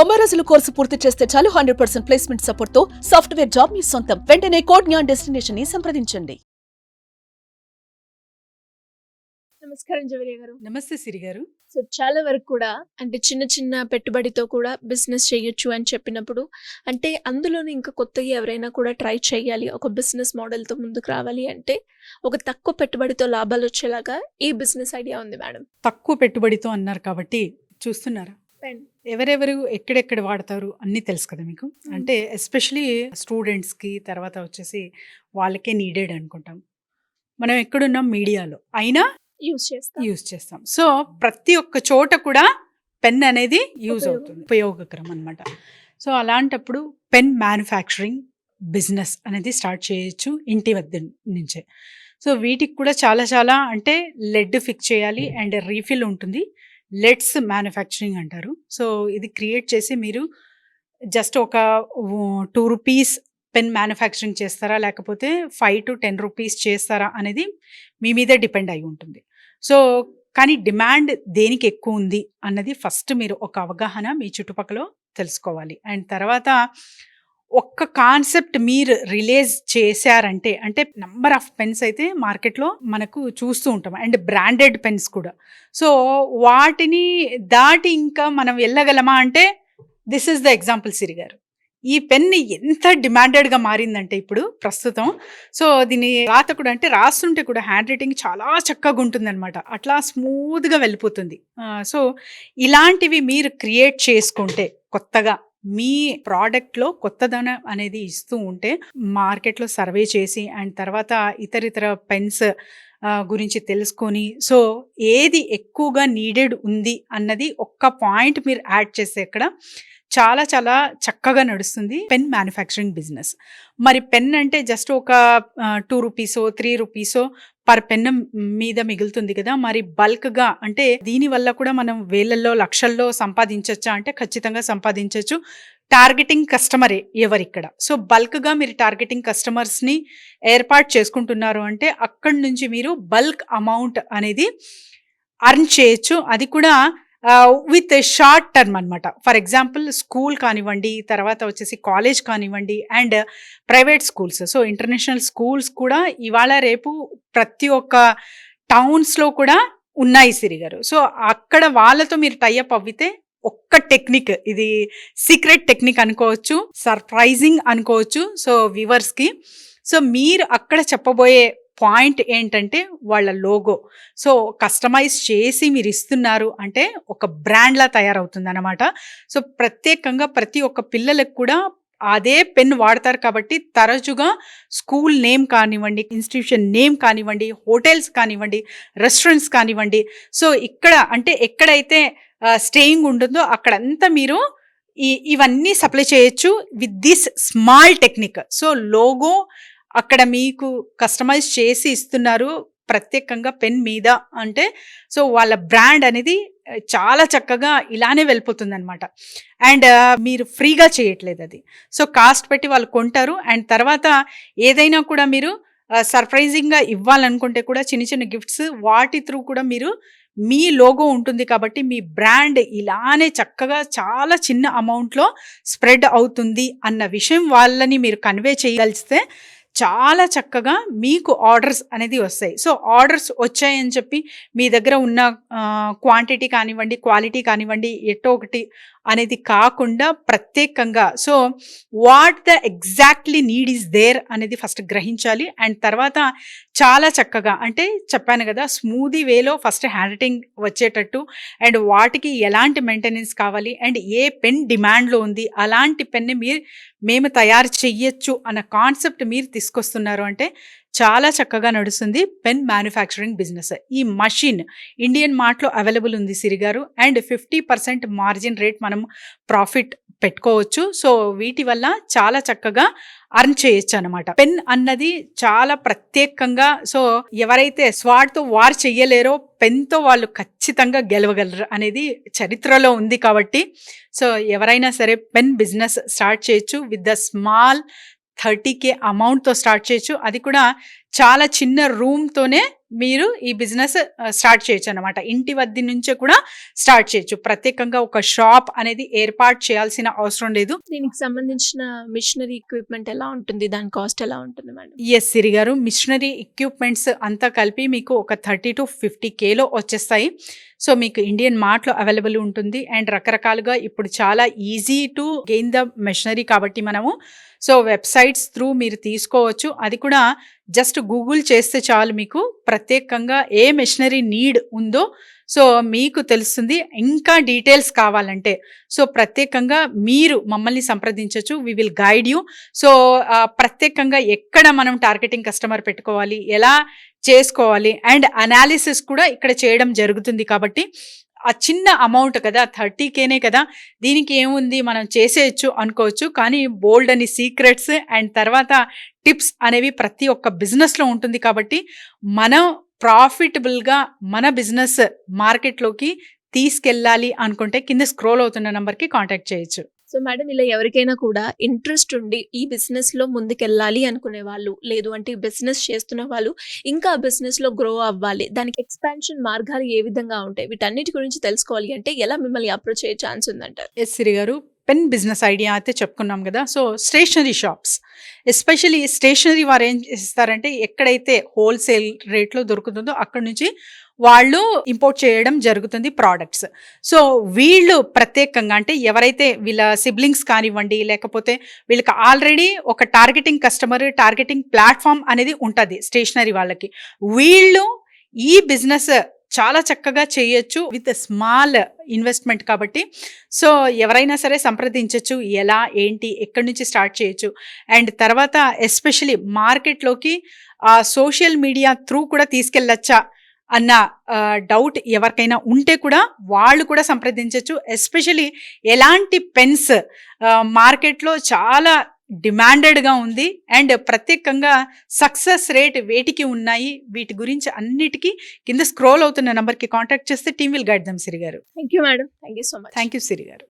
90 రోజుల కోర్సు పూర్తి చేస్తే చాలు 100% ప్లేస్మెంట్ సపోర్ట్ తో సాఫ్ట్వేర్ జాబ్ మీ సొంతం. వెంటనే కోడ్ జ్ఞాన్ డెస్టినేషన్ ని సంప్రదించండి. నమస్కారం జవేరియా గారు. నమస్తే సిరి గారు. సో చాలా వరకు కూడా అంటే చిన్న చిన్న పెట్టుబడితో కూడా బిజినెస్ చేయొచ్చు అని చెప్పినప్పుడు అంటే అందులోనే ఇంకా కొత్తగా ఎవరైనా కూడా ట్రై చేయాలి, ఒక బిజినెస్ మోడల్తో ముందుకు రావాలి అంటే ఒక తక్కువ పెట్టుబడితో లాభాలు వచ్చేలాగా ఈ బిజినెస్ ఐడియా ఉంది మేడం. తక్కువ పెట్టుబడితో అన్నారు కాబట్టి చూస్తున్నారా, పెన్ ఎవరెవరు ఎక్కడెక్కడ వాడతారు అన్నీ తెలుసు కదా మీకు. అంటే ఎస్పెషలీ స్టూడెంట్స్కి, తర్వాత వచ్చేసి వాళ్ళకే నీడెడ్ అనుకుంటాం. మనం ఎక్కడున్నాం మీడియాలో అయినా యూజ్ చేస్తాం. సో ప్రతి ఒక్క చోట కూడా పెన్ అనేది యూజ్ అవుతుంది, ఉపయోగకరం అనమాట. సో అలాంటప్పుడు పెన్ మ్యానుఫ్యాక్చరింగ్ బిజినెస్ అనేది స్టార్ట్ చేయొచ్చు ఇంటి వద్ద నుంచే. సో వీటికి కూడా చాలా చాలా అంటే లెడ్ ఫిక్స్ చేయాలి అండ్ రీఫిల్ ఉంటుంది. లెడ్స్ మ్యానుఫ్యాక్చరింగ్ అంటారు. సో ఇది క్రియేట్ చేసి మీరు జస్ట్ ఒక 2 రూపీస్ పెన్ మ్యానుఫ్యాక్చరింగ్ చేస్తారా, లేకపోతే 5 to 10 రూపీస్ చేస్తారా అనేది మీ మీదే డిపెండ్ అయి ఉంటుంది. సో కానీ డిమాండ్ దేనికి ఎక్కువ ఉంది అన్నది ఫస్ట్ మీరు ఒక అవగాహన మీ చుట్టుపక్కల తెలుసుకోవాలి. అండ్ తర్వాత ఒక్క కాన్సెప్ట్ మీరు రిలీజ్ చేశారంటే, అంటే నంబర్ ఆఫ్ పెన్స్ అయితే మార్కెట్లో మనకు చూస్తూ ఉంటాం అండ్ బ్రాండెడ్ పెన్స్ కూడా. సో వాటిని దాటి ఇంకా మనం వెళ్ళగలమా అంటే దిస్ ఈస్ ద ఎగ్జాంపుల్ సిరి గారు. ఈ పెన్ ఎంత డిమాండెడ్గా మారిందంటే ఇప్పుడు ప్రస్తుతం. సో దీని రాత కూడా అంటే రాస్తుంటే కూడా హ్యాండ్ రైటింగ్ చాలా చక్కగా ఉంటుందన్నమాట, అట్లా స్మూత్గా వెళ్ళిపోతుంది. సో ఇలాంటివి మీరు క్రియేట్ చేసుకుంటే కొత్తగా మీ ప్రోడక్ట్లో కొత్తదనం అనేది ఇస్తూ ఉంటే మార్కెట్లో సర్వే చేసి అండ్ తర్వాత ఇతరితర పెన్స్ గురించి తెలుసుకొని సో ఏది ఎక్కువగా నీడెడ్ ఉంది అన్నది ఒక్క పాయింట్ మీరు యాడ్ చేస్తే ఇక్కడ చాలా చాలా చక్కగా నడుస్తుంది పెన్ మ్యానుఫ్యాక్చరింగ్ బిజినెస్. మరి పెన్ అంటే జస్ట్ ఒక 2 రూపీసో 3 రూపీసో పర్ పెన్ మీద మిగులుతుంది కదా. మరి బల్క్గా అంటే దీనివల్ల కూడా మనం వేలల్లో లక్షల్లో సంపాదించవచ్చా అంటే ఖచ్చితంగా సంపాదించవచ్చు. టార్గెటింగ్ కస్టమరే ఎవరిక్కడ. సో బల్క్గా మీరు టార్గెటింగ్ కస్టమర్స్ని ఏర్పాటు చేసుకుంటున్నారు అంటే అక్కడి నుంచి మీరు బల్క్ అమౌంట్ అనేది అర్న్ చేయొచ్చు. అది కూడా విత్ షార్ట్ టర్మ్ అనమాట. ఫర్ ఎగ్జాంపుల్ స్కూల్ కానివ్వండి, తర్వాత వచ్చేసి కాలేజ్ కానివ్వండి and private schools. So international schools కూడా ఇవాళ రేపు ప్రతి ఒక్క టౌన్స్లో కూడా ఉన్నాయి సిరి గారు. సో అక్కడ వాళ్ళతో మీరు టైఅప్ అవ్వితే ఒక్క టెక్నిక్, ఇది సీక్రెట్ టెక్నిక్ అనుకోవచ్చు, సర్ప్రైజింగ్ అనుకోవచ్చు సో వ్యూవర్స్కి. సో మీరు అక్కడ చెప్పబోయే పాయింట్ ఏంటంటే వాళ్ళ లోగో. సో కస్టమైజ్ చేసి మీరు ఇస్తున్నారు అంటే ఒక బ్రాండ్లా తయారవుతుంది అన్నమాట. సో ప్రత్యేకంగా ప్రతి ఒక్క పిల్లలకు కూడా అదే పెన్ వాడతారు కాబట్టి తరచుగా స్కూల్ నేమ్ కానివ్వండి, ఇన్స్టిట్యూషన్ నేమ్ కానివ్వండి, హోటల్స్ కానివ్వండి, రెస్టారెంట్స్ కానివ్వండి, సో ఇక్కడ అంటే ఎక్కడైతే స్టేయింగ్ ఉంటుందో అక్కడంతా మీరు ఇవన్నీ సప్లై చేయొచ్చు with this small technique. So logo అక్కడ మీకు కస్టమైజ్ చేసి ఇస్తున్నారు ప్రత్యేకంగా పెన్ మీద అంటే సో వాళ్ళ బ్రాండ్ అనేది చాలా చక్కగా ఇలానే వెళ్ళిపోతుంది అనమాట. అండ్ మీరు ఫ్రీగా చేయట్లేదు అది. సో కాస్ట్ పెట్టి వాళ్ళు కొంటారు. అండ్ తర్వాత ఏదైనా కూడా మీరు సర్ప్రైజింగ్గా ఇవ్వాలనుకుంటే కూడా చిన్న చిన్న గిఫ్ట్స్ వాటి త్రూ కూడా మీరు మీ లోగో ఉంటుంది కాబట్టి మీ బ్రాండ్ ఇలానే చక్కగా చాలా చిన్న అమౌంట్లో స్ప్రెడ్ అవుతుంది అన్న విషయం వాళ్ళని మీరు కన్వే చేయగలిస్తే చాలా చక్కగా మీకు ఆర్డర్స్ అనేది వస్తాయి. సో ఆర్డర్స్ వచ్చాయని చెప్పి మీ దగ్గర ఉన్న క్వాంటిటీ కానివ్వండి, క్వాలిటీ కానివ్వండి, ఎటో ఒకటి అనేది కాకుండా ప్రత్యేకంగా so what the exactly need is there అనేది ఫస్ట్ గ్రహించాలి. అండ్ తర్వాత చాలా చక్కగా అంటే చెప్పాను కదా స్మూదీ వేలో ఫస్ట్ హ్యాండ్ రైటింగ్ వచ్చేటట్టు అండ్ వాటికి ఎలాంటి మెయింటెనెన్స్ కావాలి అండ్ ఏ పెన్ డిమాండ్లో ఉంది అలాంటి పెన్ని మేము తయారు చెయ్యొచ్చు అన్న కాన్సెప్ట్ మీరు తీసుకొస్తున్నారు అంటే చాలా చక్కగా నడుస్తుంది పెన్ మ్యానుఫ్యాక్చరింగ్ బిజినెస్. ఈ మషిన్ ఇండియన్ మార్ట్లో అవైలబుల్ ఉంది సిరి గారు అండ్ 50% మార్జిన్ రేట్ మనం ప్రాఫిట్ పెట్టుకోవచ్చు. సో వీటి వల్ల చాలా చక్కగా అర్న్ చేయొచ్చు అనమాట. పెన్ అన్నది చాలా ప్రత్యేకంగా సో ఎవరైతే స్వాడ్తో వార్ చెయ్యలేరో పెన్తో వాళ్ళు ఖచ్చితంగా గెలవగలరు అనేది చరిత్రలో ఉంది కాబట్టి సో ఎవరైనా సరే పెన్ బిజినెస్ స్టార్ట్ చేయొచ్చు విత్ ద స్మాల్ 30K అమౌంట్తో స్టార్ట్ చేయొచ్చు. అది కూడా చాలా చిన్న రూమ్తోనే మీరు ఈ బిజినెస్ స్టార్ట్ చేయొచ్చు అనమాట. ఇంటి వద్ద నుంచే కూడా స్టార్ట్ చేయొచ్చు. ప్రత్యేకంగా ఒక షాప్ అనేది ఏర్పాటు చేయాల్సిన అవసరం లేదు. దీనికి సంబంధించిన మిషనరీ ఎక్విప్మెంట్ ఎలా ఉంటుంది, దాని కాస్ట్ ఎలా ఉంటుంది మేడం? ఎస్ సిరి గారు, మిషనరీ ఎక్విప్మెంట్స్ అంతా కలిపి మీకు ఒక 30 to 50Kలో వచ్చేస్తాయి. సో మీకు ఇండియన్ మార్ట్లో అవైలబుల్ ఉంటుంది. అండ్ రకరకాలుగా ఇప్పుడు చాలా easy to gain the machinery కాబట్టి మనము సో వెబ్సైట్స్ త్రూ మీరు తీసుకోవచ్చు. అది కూడా జస్ట్ గూగుల్ చేస్తే చాలు, మీకు ప్రత్యేకంగా ఏ మెషినరీ నీడ్ ఉందో సో మీకు తెలుస్తుంది. ఇంకా డీటెయిల్స్ కావాలంటే సో ప్రత్యేకంగా మీరు మమ్మల్ని సంప్రదించవచ్చు. We will guide you. So ప్రత్యేకంగా ఎక్కడ మనం టార్గెటింగ్ కస్టమర్ పెట్టుకోవాలి, ఎలా చేసుకోవాలి అండ్ అనాలిసిస్ కూడా ఇక్కడ చేయడం జరుగుతుంది. కాబట్టి ఆ చిన్న అమౌంట్ కదా, 30Kనే కదా, దీనికి ఏముంది మనం చేసేయచ్చు అనుకోవచ్చు. కానీ బోల్డ్ అని సీక్రెట్స్ అండ్ తర్వాత టిప్స్ అనేవి ప్రతి ఒక్క బిజినెస్లో ఉంటుంది. కాబట్టి మనం ప్రాఫిటబుల్గా మన బిజినెస్ మార్కెట్లోకి తీసుకెళ్ళాలి అనుకుంటే కింద స్క్రోల్ అవుతున్న నెంబర్కి కాంటాక్ట్ చేయొచ్చు. సో మేడం, ఇలా ఎవరికైనా కూడా ఇంట్రెస్ట్ ఉండి ఈ బిజినెస్లో ముందుకెళ్ళాలి అనుకునే వాళ్ళు, లేదు అంటే బిజినెస్ చేస్తున్న వాళ్ళు ఇంకా బిజినెస్లో గ్రో అవ్వాలి, దానికి ఎక్స్పాన్షన్ మార్గాలు ఏ విధంగా ఉంటాయి, వీటన్నిటి గురించి తెలుసుకోవాలి అంటే ఎలా మిమ్మల్ని అప్రోచ్ అయ్యే ఛాన్స్ ఉందంటారు? ఎస్ సిరి గారు, పెన్ బిజినెస్ ఐడియా అయితే చెప్పుకున్నాం కదా. So stationery shops, especially stationery వారు ఏం చేస్తారంటే ఎక్కడైతే హోల్సేల్ రేట్లో దొరుకుతుందో అక్కడ నుంచి వాళ్ళు ఇంపోర్ట్ చేయడం జరుగుతుంది ప్రోడక్ట్స్. సో వీళ్ళు ప్రత్యేకంగా అంటే ఎవరైతే వీళ్ళ సిబ్లింగ్స్ కానివ్వండి, లేకపోతే వీళ్ళకి ఆల్రెడీ ఒక టార్గెటింగ్ కస్టమర్, టార్గెటింగ్ ప్లాట్ఫామ్ అనేది ఉంటుంది స్టేషనరీ వాళ్ళకి, వీళ్ళు ఈ బిజినెస్ చాలా చక్కగా చేయొచ్చు విత్ స్మాల్ ఇన్వెస్ట్మెంట్. కాబట్టి సో ఎవరైనా సరే సంప్రదించవచ్చు. ఎలా, ఏంటి, ఎక్కడి నుంచి స్టార్ట్ చేయొచ్చు అండ్ తర్వాత ఎస్పెషలీ మార్కెట్లోకి సోషల్ మీడియా త్రూ కూడా తీసుకెళ్ళచ్చా అన్న డౌట్ ఎవరికైనా ఉంటే కూడా వాళ్ళు కూడా సంప్రదించవచ్చు. ఎస్పెషలీ ఎలాంటి పెన్స్ మార్కెట్లో చాలా డిమాండెడ్గా ఉంది అండ్ ప్రత్యేకంగా సక్సెస్ రేట్ వేటికి ఉన్నాయి, వీటి గురించి అన్నిటికీ కింద స్క్రోల్ అవుతున్న నెంబర్కి కాంటాక్ట్ చేస్తే team will guide them Siri గారు. Thank you madam. Thank you so much. Thank you Siri గారు.